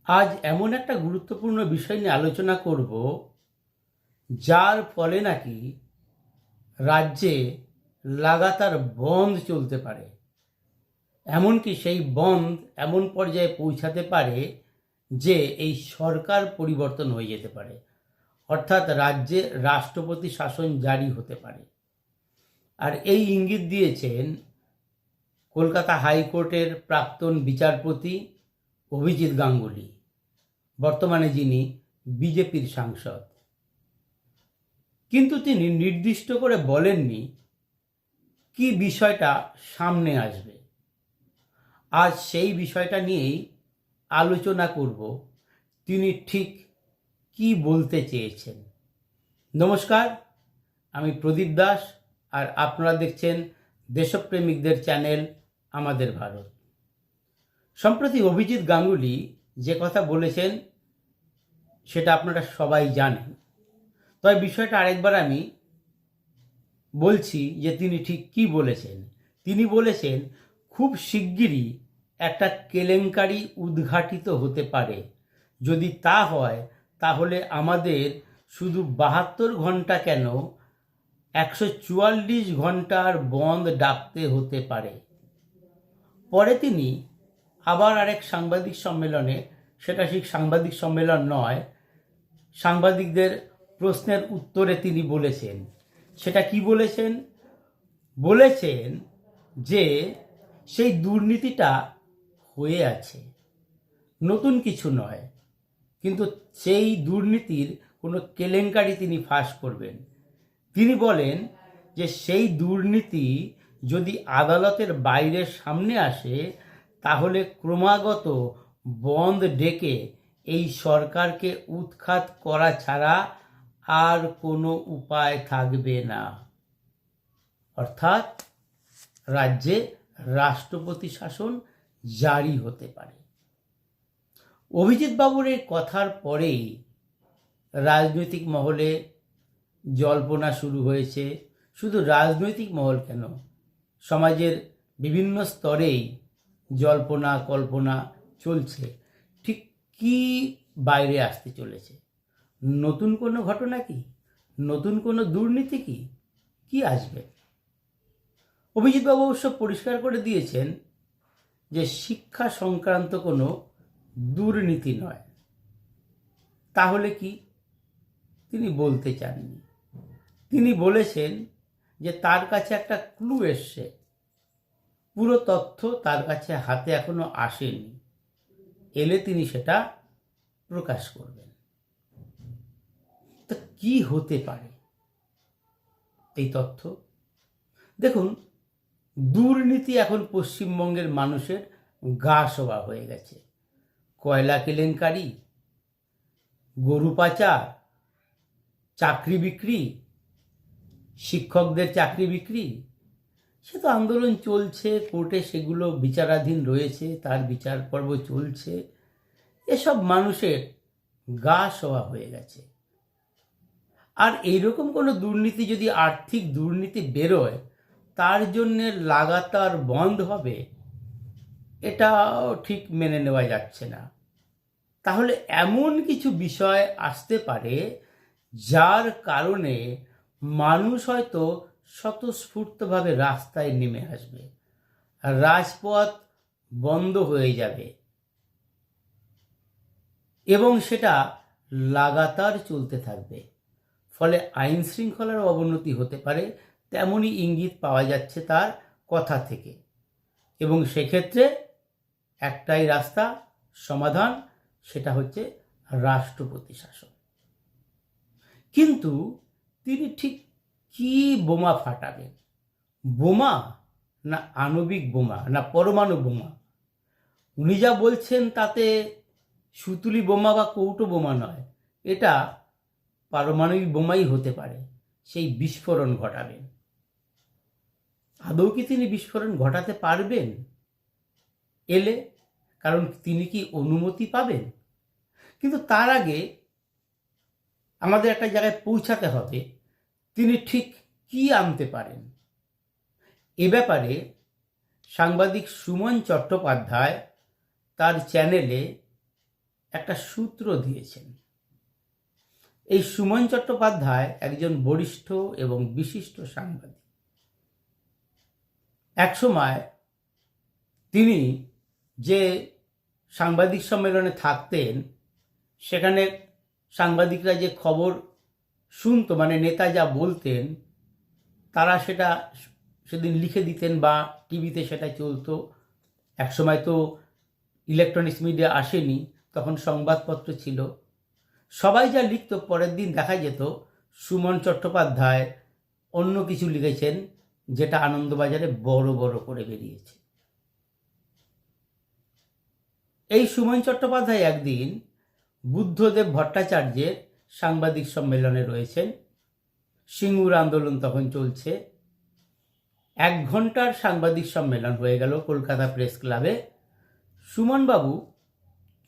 আজ এমন একটা গুরুত্বপূর্ণ বিষয় নিয়ে আলোচনা করব, যার ফলে নাকি রাজ্যে লাগাতার বন্ধ চলতে পারে। এমনকি সেই বন্ধ এমন পর্যায়ে পৌঁছাতে পারে যে এই সরকার পরিবর্তন হয়ে যেতে পারে, অর্থাৎ রাজ্যে রাষ্ট্রপতি শাসন জারি হতে পারে। আর এই ইঙ্গিত দিয়েছেন কলকাতা হাইকোর্টের প্রাক্তন বিচারপতি অভিজিৎ গাঙ্গুলি, বর্তমানে যিনি বিজেপির সাংসদ। কিন্তু তিনি নির্দিষ্ট করে বলেননি কি বিষয়টা সামনে আসবে। আজ সেই বিষয়টা নিয়েই আলোচনা করব, তিনি ঠিক কি বলতে চেয়েছেন। নমস্কার, আমি প্রদীপ দাস, আর আপনারা দেখছেন দেশপ্রেমিকদের চ্যানেল আমাদের ভারত। সম্প্রতি অভিজিৎ গাঙ্গুলি যে কথা বলেছেন সেটা আপনারা সবাই জানেন, তবে বিষয়টা আরেকবার আমি বলছি যে তিনি ঠিক কি বলেছেন। তিনি বলেছেন খুব শিগগিরই একটা কেলেঙ্কারি উদ্ঘাটিত হতে পারে। যদি তা হয় তাহলে আমাদের শুধু 72 ঘন্টা কেন 144 ঘন্টার বন্ধ ডাকতে হতে পারে। পরে তিনি আবার আরেক সাংবাদিক সম্মেলনে, সেটা ঠিক সাংবাদিক সম্মেলন নয়, সাংবাদিকদের প্রশ্নের উত্তরে তিনি বলেছেন, সেটা কি বলেছেন? বলেছেন যে সেই দুর্নীতিটা হয়ে আছে, নতুন কিছু নয়, কিন্তু সেই দুর্নীতির কোনো কেলেঙ্কারি তিনি ফাঁস করবেন। তিনি বলেন যে সেই দুর্নীতি যদি আদালতের বাইরের সামনে আসে তাহলে ক্রমাগত বন্ধ ডেকে এই সরকারকে উৎখাত করা ছাড়া আর কোনো উপায় থাকবে না। অর্থাৎ রাজ্যে রাষ্ট্রপতি শাসন জারি হতে পারে। অভিজিৎ বাবুর এই কথার পরেই রাজনৈতিক মহলে জল্পনা শুরু হয়েছে। শুধু রাজনৈতিক মহল কেন, সমাজের বিভিন্ন স্তরেই জল্পনা কল্পনা চলছে। ঠিক কি বাইরে আসতে চলেছে? নতুন কোনো ঘটনা কি? নতুন কোনো দুর্নীতি কি? কি আসবে? অভিজিৎবাবু অবশ্য পরিষ্কার করে দিয়েছেন যে শিক্ষা সংক্রান্ত কোনো দুর্নীতি নয়। তাহলে কি তিনি বলতে চাননি? তিনি বলেছেন যে তার কাছে একটা ক্লু এসছে, পুরো তথ্য তার কাছে হাতে এখনো আসেনি, এলে তিনি সেটা প্রকাশ করবেন। তা কি হতে পারে এই তথ্য? দেখুন, দুর্নীতি এখন পশ্চিমবঙ্গের মানুষের গা শোয়া হয়ে গেছে। কয়লা কেলেঙ্কারি, গরু পাচার, চাকরি বিক্রি, শিক্ষকদের চাকরি বিক্রি, সে তো আন্দোলন চলছে, কোর্টে সেগুলো বিচারাধীন রয়েছে, তার বিচার পর্ব চলছে। এসব মানুষের গা শোয়া হয়ে গেছে। আর এইরকম কোনো দুর্নীতি যদি আর্থিক দুর্নীতি বেরোয়, তার জন্যে লাগাতার বন্ধ হবে, এটাও ঠিক মেনে নেওয়া যাচ্ছে না। তাহলে এমন কিছু বিষয় আসতে পারে যার কারণে মানুষ হয়তো স্বতঃস্ফূর্তভাবে রাস্তায় নেমে আসবে, রাজপথ বন্ধ হয়ে যাবে এবং সেটা লাগাতার চলতে থাকবে। ফলে আইন শৃঙ্খলার অবনতি হতে পারে, তেমনই ইঙ্গিত পাওয়া যাচ্ছে তার কথা থেকে। এবং সেক্ষেত্রে একটাই রাস্তা সমাধান, সেটা হচ্ছে রাষ্ট্রপতি শাসন। কিন্তু তিনি ঠিক কি বোমা ফাটাবেন? বোমা না আণবিক বোমা না পরমাণু বোমা? উনি যা বলছেন তাতে সুতুলি বোমা বা কৌটো বোমা নয়, এটা পারমাণবিক বোমাই হতে পারে। সেই বিস্ফোরণ ঘটাবেন। আদৌ কি তিনি বিস্ফোরণ ঘটাতে পারবেন এলে? কারণ তিনি কি অনুমতি পাবেন? কিন্তু তার আগে আমাদের একটা জায়গায় পৌঁছাতে হবে, তিনি ঠিক কি আনতে পারেন। এ ব্যাপারে সাংবাদিক সুমন চট্টোপাধ্যায় তার চ্যানেলে একটা সূত্র দিয়েছেন। এই সুমন চট্টোপাধ্যায় একজন বরিষ্ঠ এবং বিশিষ্ট সাংবাদিক। একসময় তিনি যে সাংবাদিক সম্মেলনে থাকতেন, সেখানে সাংবাদিকরা যে খবর শুনতো, মানে নেতা যা বলতেন, তারা সেটা সেদিন লিখে দিতেন বা টিভিতে সেটা চলতো। একসময় তো ইলেকট্রনিক্স মিডিয়া আসেনি, তখন সংবাদপত্র ছিল। সবাই যা লিখত, পরের দিন দেখা যেত সুমন চট্টোপাধ্যায় অন্য কিছু লিখেছেন, যেটা আনন্দবাজারে বড় বড় করে বেরিয়েছে। এই সুমন চট্টোপাধ্যায় একদিন বুদ্ধদেব ভট্টাচার্যের সাংবাদিক সম্মেলনে রয়েছেন। সিঙ্গুর আন্দোলন তখন চলছে। 1 ঘন্টার সাংবাদিক সম্মেলন হয়ে গেল কলকাতা প্রেস ক্লাবে। সুমনবাবু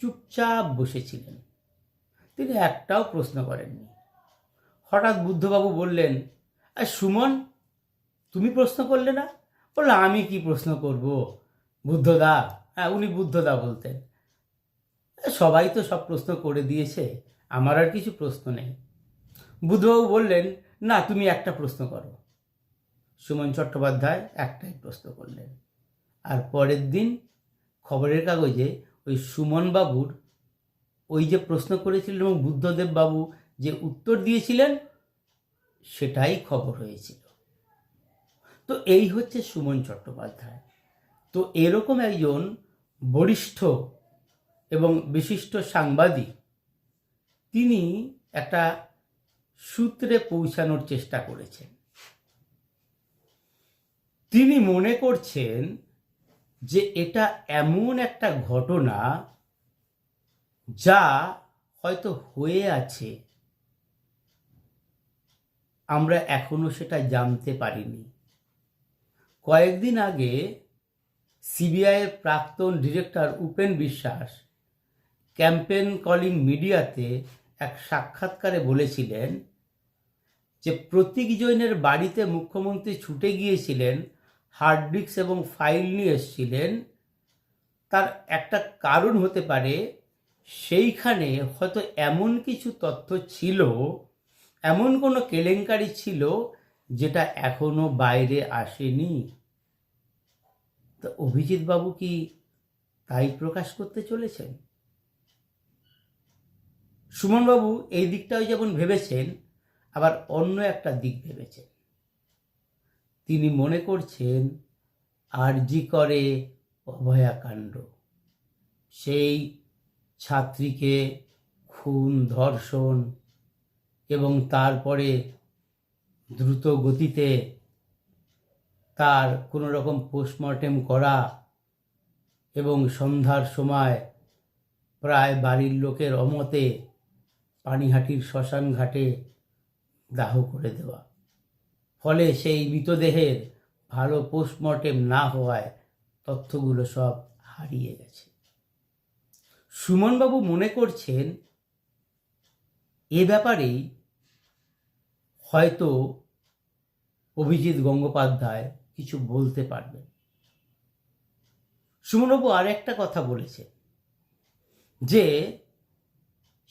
চুপচাপ বসেছিলেন, তিনি একটাও প্রশ্ন করেননি। হঠাৎ বুদ্ধবাবু বললেন, সুমন, তুমি প্রশ্ন করলে না? বললো, আমি কি প্রশ্ন করব বুদ্ধদা? হ্যাঁ, উনি বুদ্ধদা বলতেন। সবাই তো সব প্রশ্ন করে দিয়েছে, আমার আর কিছু প্রশ্ন নেই। বুদ্ধবাবু বললেন, না, তুমি একটা প্রশ্ন করো। সুমন চট্টোপাধ্যায় একটাই প্রশ্ন করলেন। আর পরের দিন খবরের কাগজে ওই সুমনবাবুর ওই যে প্রশ্ন করেছিলেন এবং বুদ্ধদেব বাবু যে উত্তর দিয়েছিলেন, সেটাই খবর হয়েছিল। তো এই হচ্ছে সুমন চট্টোপাধ্যায়। তো এরকম একজন বরিষ্ঠ এবং বিশিষ্ট সাংবাদিক, তিনি একটা সূত্রে পৌঁছানোর চেষ্টা করেছেন। তিনি মনে করছেন যে এটা এমন একটা ঘটনা যা হয়তো হয়ে আছে, আমরা এখনো সেটা জানতে পারিনি। কয়েকদিন আগে সিবিআইয়ের প্রাক্তন ডিরেক্টর উপেন বিশ্বাস ক্যাম্পেন কলিং মিডিয়াতে এক সাক্ষাৎকারে বলেছিলেন যে প্রতীক জৈনের বাড়িতে মুখ্যমন্ত্রী ছুটে গিয়েছিলেন, হার্ড ডিস্ক এবং ফাইল নিয়ে এসেছিলেন। তার একটা কারণ হতে পারে সেইখানে হয়তো এমন কিছু তথ্য ছিল, এমন কোনো কেলেঙ্কারি ছিল যেটা এখনো বাইরে আসেনি। তো অভিজিৎ বাবু কি তাই প্রকাশ করতে চলেছেন? সুমনবাবু এই দিকটাও যেমন ভেবেছেন, আবার অন্য একটা দিক ভেবেছেন। তিনি মনে করছেন আরজি করে অভয়াকাণ্ড, সেই ছাত্রীকে খুন, ধর্ষণ এবং তারপরে দ্রুত গতিতে তার কোনো রকম পোস্টমর্টেম করা এবং সন্ধ্যার সময় প্রায় বাড়ির লোকের অমতে পানিহাটির শ্মশান ঘাটে দাহ করে দেওয়া, ফলে সেই মৃতদেহের ভালো পোস্টমর্টেম না হওয়ায় তথ্যগুলো সব হারিয়ে গেছে। সুমনবাবু মনে করছেন এ ব্যাপারেই হয়তো অভিজিৎ গঙ্গোপাধ্যায় কিছু বলতে পারবেন। সুমনবাবু আর একটা কথা বলেছে যে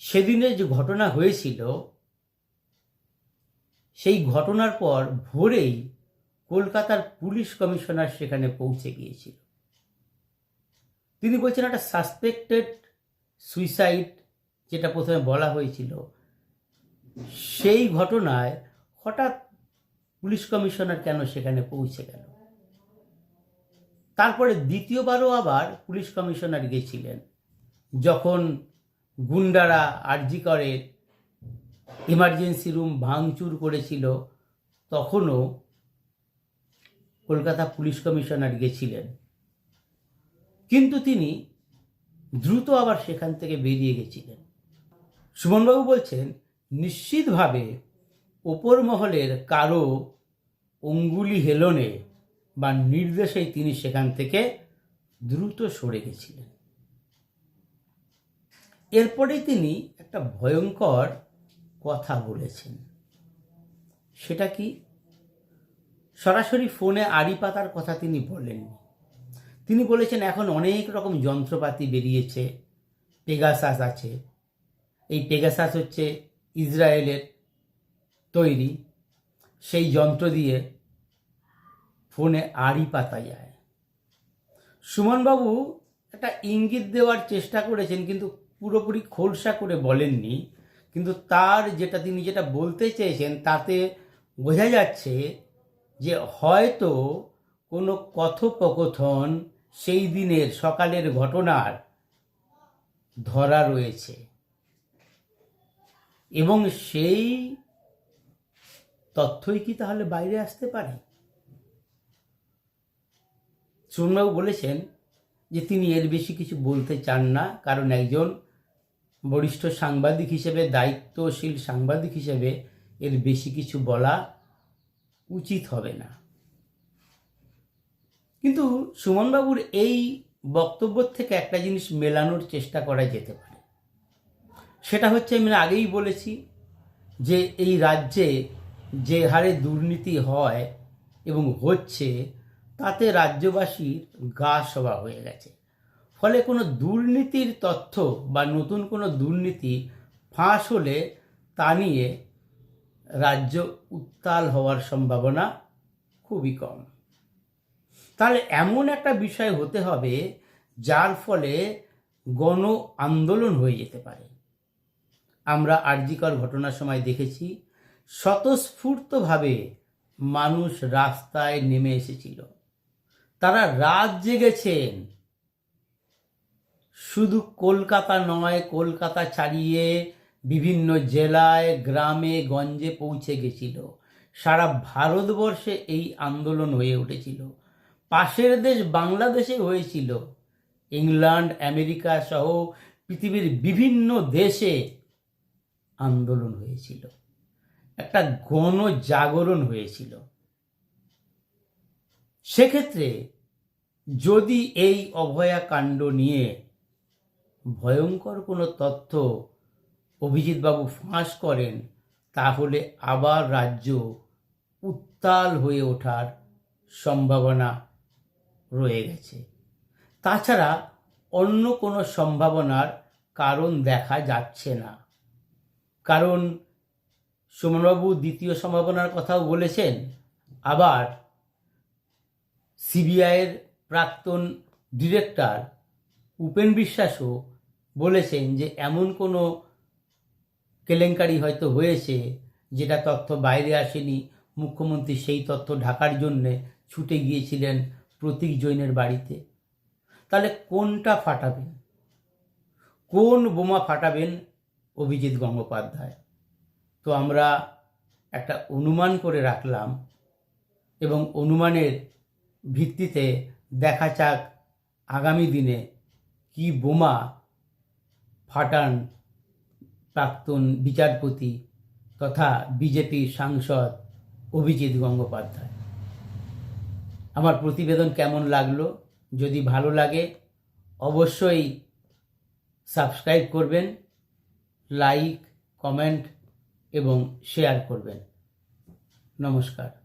সেদিনে যে ঘটনা হয়েছিল, সেই ঘটনার পর ভোরেই কলকাতার পুলিশ কমিশনার সেখানে পৌঁছে গিয়েছিল। তিনি বলছেন একটা সাসপেক্টেড সুইসাইড, যেটা প্রথমে বলা হয়েছিল, সেই ঘটনায় হঠাৎ পুলিশ কমিশনার কেন সেখানে পৌঁছে গেল। তারপরে দ্বিতীয়বারও আবার পুলিশ কমিশনার গেছিলেন, যখন গুন্ডারা আরজি করে ইমার্জেন্সি রুম ভাঙচুর করেছিল, তখনও কলকাতা পুলিশ কমিশনার গেছিলেন। কিন্তু তিনি দ্রুত আবার সেখান থেকে বেরিয়ে গেছিলেন। সুমনবাবু বলছেন নিশ্চিতভাবে ওপর মহলের কারো অঙ্গুলি হেলনে বা নির্দেশেই তিনি সেখান থেকে দ্রুত সরে গেছিলেন। এরপরেই তিনি একটা ভয়ঙ্কর কথা বলেছেন। সেটা কি? সরাসরি ফোনে আড়ি পাতার কথা তিনি বলেননি। তিনি বলেছেন এখন অনেক রকম যন্ত্রপাতি বেরিয়েছে, পেগাসাস আছে। এই পেগাসাস হচ্ছে ইসরায়েলের তৈরি। সেই যন্ত্র দিয়ে ফোনে আড়ি পাতা যায়। সুমনবাবু একটা ইঙ্গিত দেওয়ার চেষ্টা করেছেন, কিন্তু পুরোপুরি খোলসা করে বলেননি। কিন্তু তার তিনি যেটা বলতে চেয়েছেন তাতে বোঝা যাচ্ছে যে হয়তো কোনো কথোপকথন সেই দিনের সকালের ঘটনার ধরা রয়েছে এবং সেই তথ্যই কি তাহলে বাইরে আসতে পারে? সুমনবাবু বলেছেন যে তিনি এর বেশি কিছু বলতে চান না, কারণ একজন বরিষ্ঠ সাংবাদিক হিসেবে, দায়িত্বশীল সাংবাদিক হিসেবে এর বেশি কিছু বলা উচিত হবে না। কিন্তু সুমনবাবুর এই বক্তব্য থেকে একটা জিনিস মেলানোর চেষ্টা করা যেতে পারে। সেটা হচ্ছে, আমি আগেই বলেছি যে এই রাজ্যে যে হারে দুর্নীতি হয় এবং হচ্ছে, তাতে রাজ্যবাসীর গা সওয়া হয়ে গেছে। ফলে কোনো দুর্নীতির তথ্য বা নতুন কোনো দুর্নীতি ফাঁস হলে তা নিয়ে রাজ্য উত্তাল হওয়ার সম্ভাবনা খুবই কম। তাহলে এমন একটা বিষয় হতে হবে যার ফলে গণ আন্দোলন হয়ে যেতে পারে। আমরা আরজিকর ঘটনার সময় দেখেছি স্বতঃস্ফূর্তভাবে মানুষ রাস্তায় নেমে এসেছিল। তারা রাত জেগেছেন। শুধু কলকাতা নয়, কলকাতা ছাড়িয়ে বিভিন্ন জেলায়, গ্রামে গঞ্জে পৌঁছে গেছিল। সারা ভারতবর্ষে এই আন্দোলন হয়ে উঠেছিল। পাশের দেশ বাংলাদেশে হয়েছিল। ইংল্যান্ড, আমেরিকা সহ পৃথিবীর বিভিন্ন দেশে আন্দোলন হয়েছিল। একটা গণজাগরণ হয়েছিল। সেক্ষেত্রে যদি এই অভয়াকাণ্ড নিয়ে ভয়ঙ্কর কোনো তথ্য অভিজিৎবাবু ফাঁস করেন, তাহলে আবার রাজ্য উত্তাল হয়ে ওঠার সম্ভাবনা রয়ে গেছে। তাছাড়া অন্য কোনো সম্ভাবনার কারণ দেখা যাচ্ছে না। কারণ সুমনবাবু দ্বিতীয় সম্ভাবনার কথাও বলেছেন। আবার সিবিআইয়ের প্রাক্তন ডিরেক্টর উপেন বিশ্বাসও বলেছেন যে এমন কোনো কেলেঙ্কারি হয়তো হয়েছে যেটা তথ্য বাইরে আসেনি। মুখ্যমন্ত্রী সেই তথ্য ঢাকার জন্যে ছুটে গিয়েছিলেন প্রতীক জৈনের বাড়িতে। তাহলে কোনটা ফাটাবেন? কোন বোমা ফাটাবেন অভিজিৎ গঙ্গোপাধ্যায়? তো আমরা একটা অনুমান করে রাখলাম এবং অনুমানের ভিত্তিতে দেখা যাক আগামী দিনে কি বোমা ফাটান প্রাক্তন বিচারপতি তথা বিজেপি সাংসদ অভিজিৎ গঙ্গোপাধ্যায়। আমার প্রতিবেদন কেমন লাগলো? যদি ভালো লাগে অবশ্যই সাবস্ক্রাইব করবেন, লাইক, কমেন্ট এবং শেয়ার করবেন। নমস্কার।